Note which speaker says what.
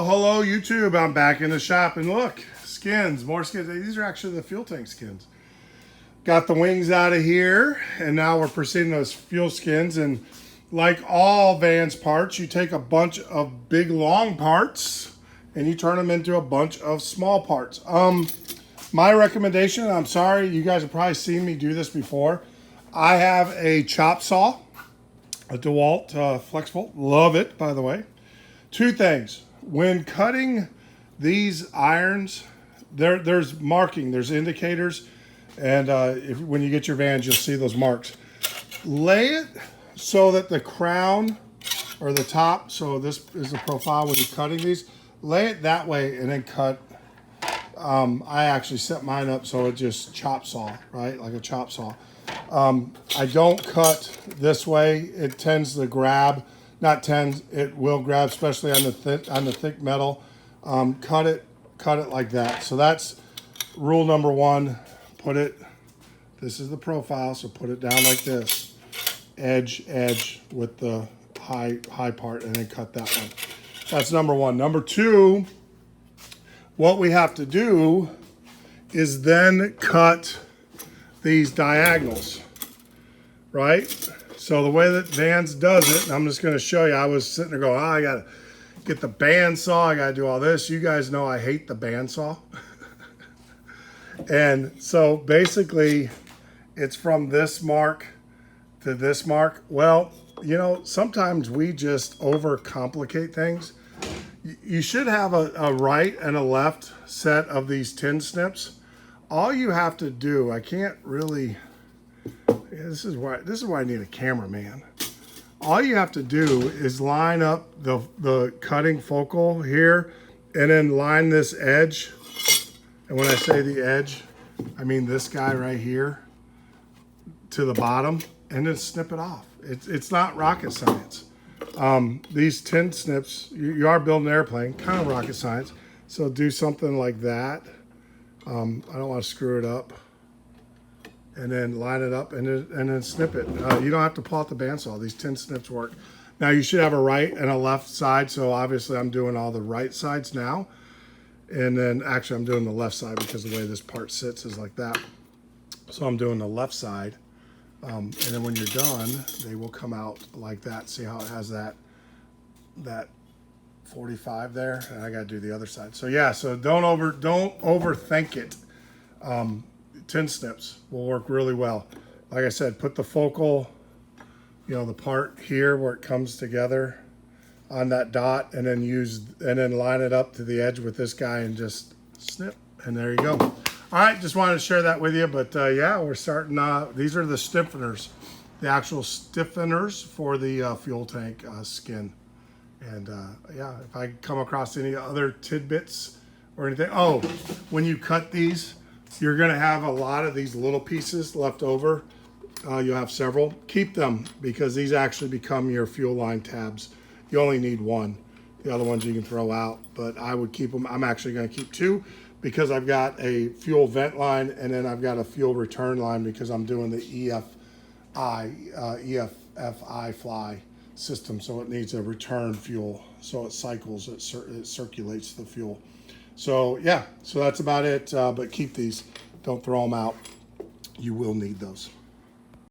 Speaker 1: Well, hello YouTube. I'm back in the shop and look, skins, more skins. These are actually the fuel tank skins. Got the wings out of here and now we're proceeding those fuel skins. And like all Vans parts, you take a bunch of big long parts and you turn them into a bunch of small parts. My recommendation, I'm sorry, you guys have probably seen me do this before. I have a chop saw, a DeWalt FlexVolt. Love it, by the way. Two things. When cutting these irons, there's marking, there's indicators, and when you get your Vans, you'll see those marks. Lay it so that the crown or the top, so this is the profile when you're cutting these, lay it that way and then cut. I actually set mine up so it just chop saw, right? Like a chop saw. I don't cut this way. It tends to grab. Not tends, it will grab, especially on the thick metal. Cut it like that. So that's rule number one. Put it, this is the profile, so put it down like this. Edge with the high part, and then cut that one. That's number one. Number two, what we have to do is then cut these diagonals, right? So the way that Vans does it, and I'm just going to show you, I was sitting there going, oh, I got to get the bandsaw, I got to do all this. You guys know I hate the bandsaw. And so basically, it's from this mark to this mark. Well, you know, sometimes we just overcomplicate things. You should have a right and a left set of these tin snips. All you have to do, I can't really... This is why I need a cameraman. All you have to do is line up the cutting focal here and then line this edge. And when I say the edge, I mean this guy right here to the bottom and then snip it off. It's not rocket science. These tin snips, you are building an airplane, kind of rocket science. So do something like that. I don't want to screw it up. And then line it up and then snip it. You don't have to pull out the bandsaw. These tin snips work. Now you should have a right and a left side. So obviously I'm doing all the right sides now. And then actually I'm doing the left side because the way this part sits is like that. So I'm doing the left side. And then when you're done, they will come out like that. See how it has that 45 there? And I got to do the other side. So yeah, so don't overthink it. Tin snips will work really well. Like I said, put the focal, you know, the part here where it comes together on that dot, and then line it up to the edge with this guy and just snip, and there you go. All right, just wanted to share that with you. But yeah, we're starting. These are the stiffeners, the actual stiffeners for the fuel tank skin. And yeah, if I come across any other tidbits or anything, oh, when you cut these, you're going to have a lot of these little pieces left over. You'll have several. Keep them because these actually become your fuel line tabs. You only need one. The other ones you can throw out, but I would keep them. I'm actually going to keep two because I've got a fuel vent line and then I've got a fuel return line because I'm doing the EFFI fly system. So it needs a return fuel. So it cycles, it circulates the fuel. So yeah, so that's about it, but keep these. Don't throw them out. You will need those.